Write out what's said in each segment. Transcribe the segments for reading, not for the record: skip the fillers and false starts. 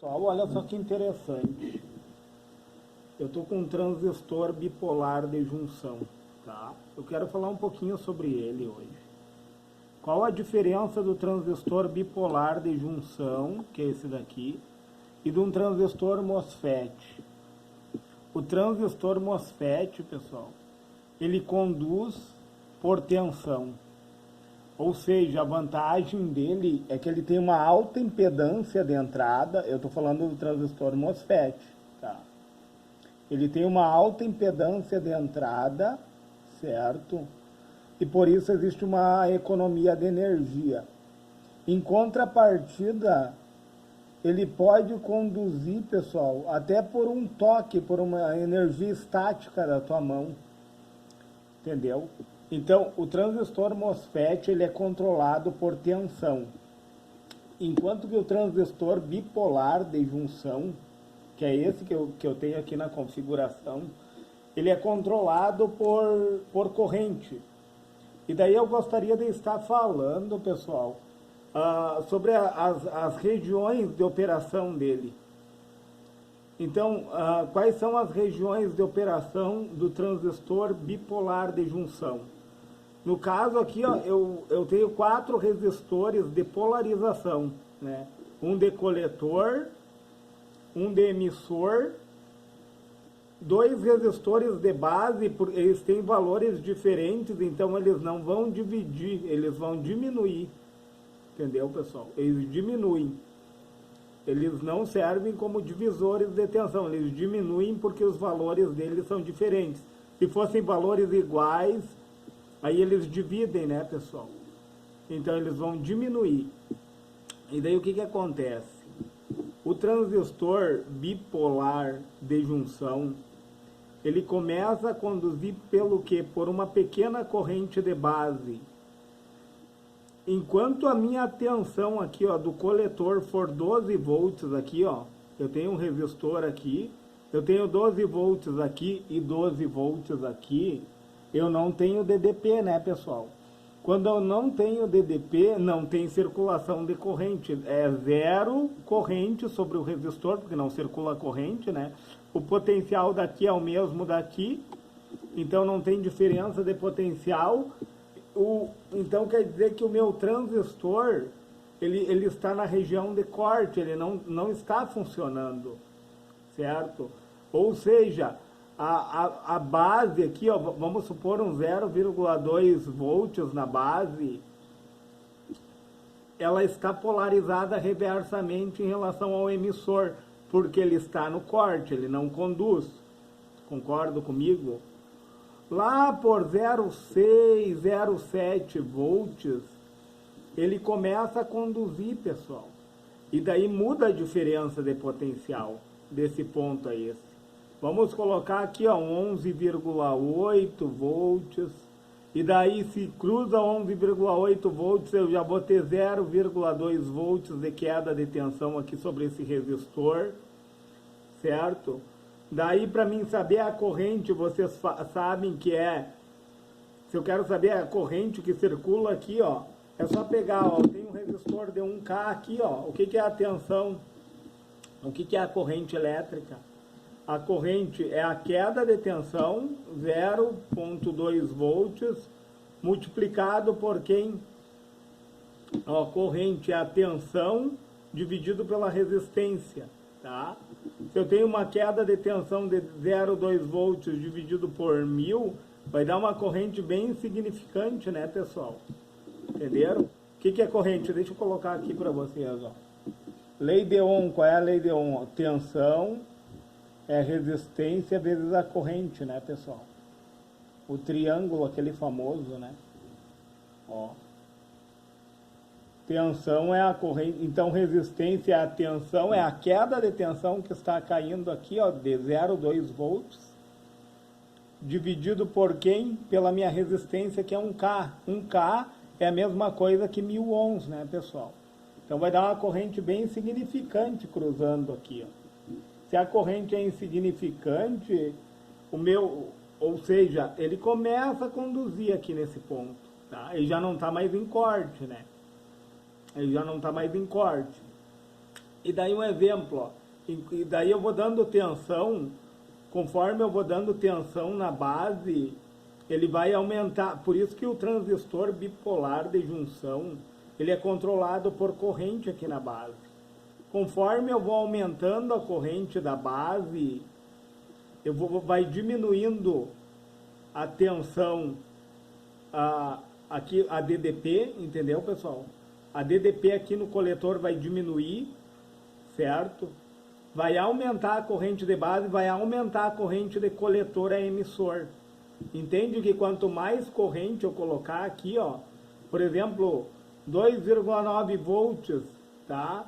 Pessoal, olha só que interessante. Eu estou com um transistor bipolar de junção, tá? Eu quero falar um pouquinho sobre ele hoje. Qual a diferença do transistor bipolar de junção, que é esse daqui, e de um transistor MOSFET? O transistor MOSFET, pessoal, ele conduz por tensão. Ou seja, a vantagem dele é que ele tem uma alta impedância de entrada. Eu estou falando do transistor MOSFET, tá? Ele tem uma alta impedância de entrada, certo? E por isso existe uma economia de energia. Em contrapartida, ele pode conduzir, pessoal, até por um toque, por uma energia estática da tua mão. Entendeu? Então, o transistor MOSFET ele é controlado por tensão. Enquanto que o transistor bipolar de junção, que é esse que eu tenho aqui na configuração, ele é controlado por corrente. E daí eu gostaria de estar falando, pessoal, sobre as regiões de operação dele. Então, quais são as regiões de operação do transistor bipolar de junção? No caso aqui, ó, eu tenho 4 resistores de polarização, né? Um de coletor, um de emissor, 2 resistores de base, eles têm valores diferentes, então eles não vão dividir, eles vão diminuir. Entendeu, pessoal? Eles diminuem. Eles não servem como divisores de tensão, eles diminuem porque os valores deles são diferentes. Se fossem valores iguais, aí eles dividem, né, pessoal? Então eles vão diminuir. E daí o que acontece? O transistor bipolar de junção, ele começa a conduzir pelo quê? Por uma pequena corrente de base. Enquanto a minha tensão aqui, ó, do coletor for 12 volts aqui, ó, eu tenho um resistor aqui, eu tenho 12 volts aqui e 12 volts aqui, eu não tenho DDP, né, pessoal? Quando eu não tenho DDP, não tem circulação de corrente, é zero corrente sobre o resistor, porque não circula corrente, né? O potencial daqui é o mesmo daqui, então não tem diferença de potencial. Então quer dizer que o meu transistor, ele está na região de corte, ele não está funcionando, certo? Ou seja, a base aqui, ó, vamos supor um 0,2 volts na base, ela está polarizada reversamente em relação ao emissor, porque ele está no corte, ele não conduz. Concorda comigo? Lá por 0,6, 0,7 volts, ele começa a conduzir, pessoal. E daí muda a diferença de potencial desse ponto a esse. Vamos colocar aqui, ó, 11,8 volts. E daí se cruza 11,8 volts, eu já vou ter 0,2 volts de queda de tensão aqui sobre esse resistor, certo? Daí, para mim saber a corrente, vocês sabem que se eu quero saber a corrente que circula aqui, ó, é só pegar, ó, tem um resistor de 1K aqui, ó, o que é a tensão? O que é a corrente elétrica? A corrente é a queda de tensão, 0,2 volts, multiplicado por quem? A corrente é a tensão dividido pela resistência, tá? Se eu tenho uma queda de tensão de 0,2 volts dividido por 1000, vai dar uma corrente bem insignificante, né, pessoal? Entenderam? O que é corrente? Deixa eu colocar aqui para vocês, ó. Lei de Ohm, qual é a lei de Ohm? Tensão é resistência vezes a corrente, né, pessoal? O triângulo, aquele famoso, né? Ó. Tensão é a corrente, então resistência é a tensão, é a queda de tensão que está caindo aqui, ó, de 0,2 volts, dividido por quem? Pela minha resistência, que é 1K. 1K é a mesma coisa que 1000 ohms, né, pessoal? Então vai dar uma corrente bem insignificante cruzando aqui, ó. Se a corrente é insignificante, ou seja, ele começa a conduzir aqui nesse ponto, tá? Ele já não está mais em corte, né? Ele já não está mais em corte. E daí um exemplo, ó, e daí eu vou dando tensão, conforme eu vou dando tensão na base, ele vai aumentar. Por isso que o transistor bipolar de junção, ele é controlado por corrente aqui na base. Conforme eu vou aumentando a corrente da base, vai diminuindo a tensão aqui, a DDP, entendeu, pessoal? A DDP aqui no coletor vai diminuir, certo? Vai aumentar a corrente de base, vai aumentar a corrente de coletor a emissor. Entende que quanto mais corrente eu colocar aqui, ó, por exemplo, 2,9 volts, tá?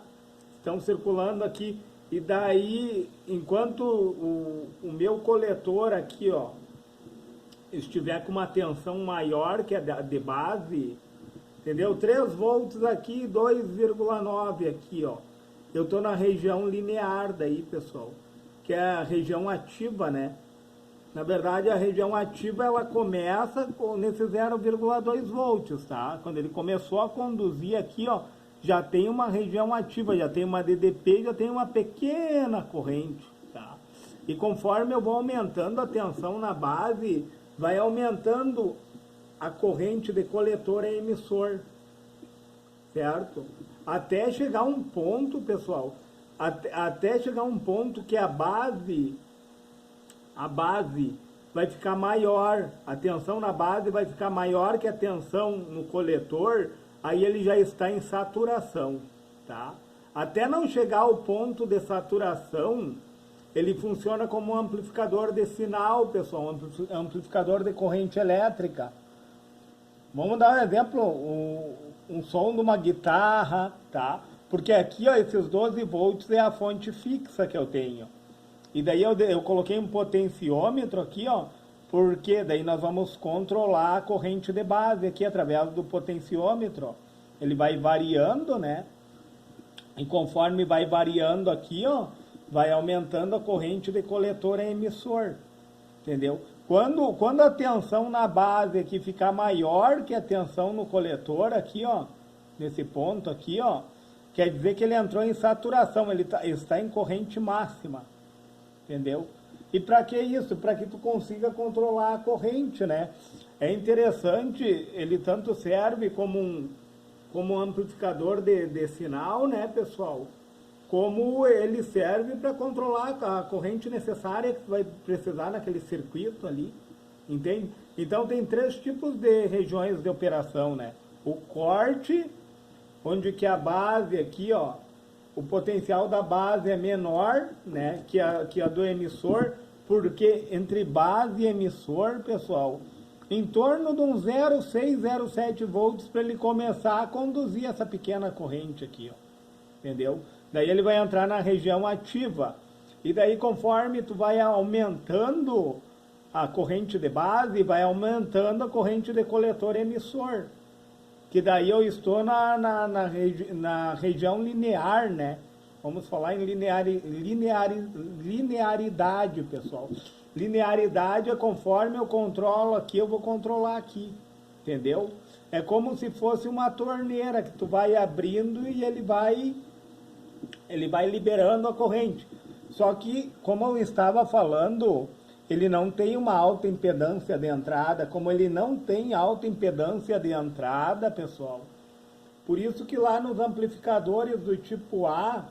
Estão circulando aqui, e daí, enquanto o meu coletor aqui, ó, estiver com uma tensão maior que a de base, entendeu? 3 volts aqui, 2,9 aqui, ó. Eu estou na região linear daí, pessoal, que é a região ativa, né? Na verdade, a região ativa, ela começa nesse 0,2 volts, tá? Quando ele começou a conduzir aqui, ó, já tem uma região ativa, já tem uma DDP, já tem uma pequena corrente, tá? E conforme eu vou aumentando a tensão na base, vai aumentando a corrente de coletor a emissor, certo? Até chegar um ponto, pessoal, até chegar um ponto que a base vai ficar maior, a tensão na base vai ficar maior que a tensão no coletor, aí ele já está em saturação, tá? Até não chegar ao ponto de saturação, ele funciona como um amplificador de sinal, pessoal, um amplificador de corrente elétrica. Vamos dar um exemplo, um som de uma guitarra, tá? Porque aqui, ó, esses 12 volts é a fonte fixa que eu tenho. E daí eu coloquei um potenciômetro aqui, ó, porque daí nós vamos controlar a corrente de base aqui através do potenciômetro. Ele vai variando, né? E conforme vai variando aqui, ó, vai aumentando a corrente de coletor a emissor. Entendeu? Quando a tensão na base aqui ficar maior que a tensão no coletor aqui, ó, nesse ponto aqui, ó, quer dizer que ele entrou em saturação, ele está em corrente máxima. Entendeu? E para que isso? Para que tu consiga controlar a corrente, né? É interessante, ele tanto serve como um amplificador de sinal, né, pessoal? Como ele serve para controlar a corrente necessária que tu vai precisar naquele circuito ali, entende? Então tem 3 tipos de regiões de operação, né? O corte, onde que a base aqui, ó, o potencial da base é menor, né, que a do emissor, porque entre base e emissor, pessoal, em torno de uns 0,6, 0,7 volts para ele começar a conduzir essa pequena corrente aqui, ó, entendeu? Daí ele vai entrar na região ativa, e daí conforme tu vai aumentando a corrente de base, vai aumentando a corrente de coletor emissor, que daí eu estou na região linear, né? Vamos falar em linearidade, pessoal. Linearidade é conforme eu controlo aqui, eu vou controlar aqui, entendeu? É como se fosse uma torneira que tu vai abrindo e ele vai liberando a corrente. Só que, como eu estava falando, ele não tem uma alta impedância de entrada, como ele não tem alta impedância de entrada, pessoal. Por isso que lá nos amplificadores do tipo A,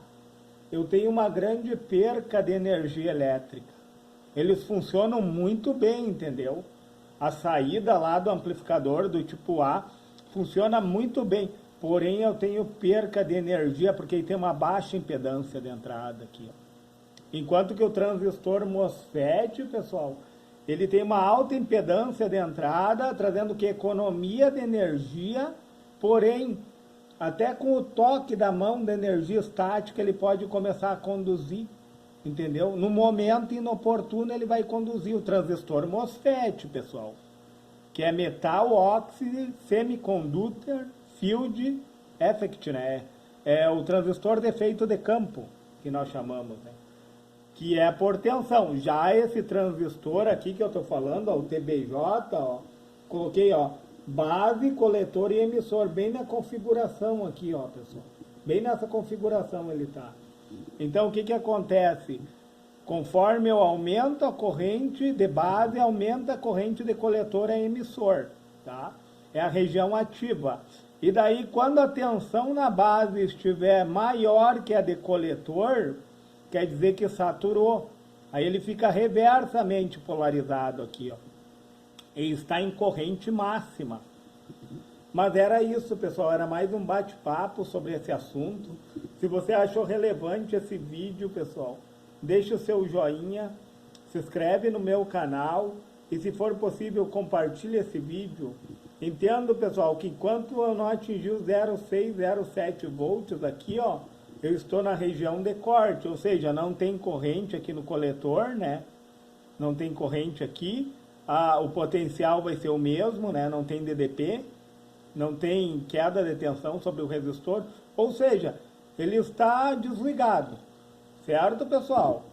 eu tenho uma grande perca de energia elétrica. Eles funcionam muito bem, entendeu? A saída lá do amplificador do tipo A funciona muito bem, porém eu tenho perca de energia porque ele tem uma baixa impedância de entrada aqui, ó. Enquanto que o transistor MOSFET, pessoal, ele tem uma alta impedância de entrada, trazendo que economia de energia, porém, até com o toque da mão de energia estática, ele pode começar a conduzir, entendeu? No momento inoportuno, ele vai conduzir o transistor MOSFET, pessoal, que é Metal Oxide Semiconductor Field Effect, né? É o transistor de efeito de campo, que nós chamamos, né? Que é por tensão. Já esse transistor aqui que eu estou falando, ó, o TBJ, ó, coloquei, ó, base, coletor e emissor, bem na configuração aqui, ó, pessoal. Bem nessa configuração ele tá. Então, o que acontece? Conforme eu aumento a corrente de base, aumenta a corrente de coletor a emissor, tá? É a região ativa. E daí, quando a tensão na base estiver maior que a de coletor, quer dizer que saturou. Aí ele fica reversamente polarizado aqui, ó. E está em corrente máxima. Mas era isso, pessoal, era mais um bate-papo sobre esse assunto. Se você achou relevante esse vídeo, pessoal, deixe o seu joinha, se inscreve no meu canal e, se for possível, compartilhe esse vídeo. Entendo, pessoal, que enquanto eu não atingir os 0,607 volts aqui, ó, eu estou na região de corte, ou seja, não tem corrente aqui no coletor, né? Não tem corrente aqui, o potencial vai ser o mesmo, né? Não tem DDP, não tem queda de tensão sobre o resistor, ou seja, ele está desligado, certo, pessoal?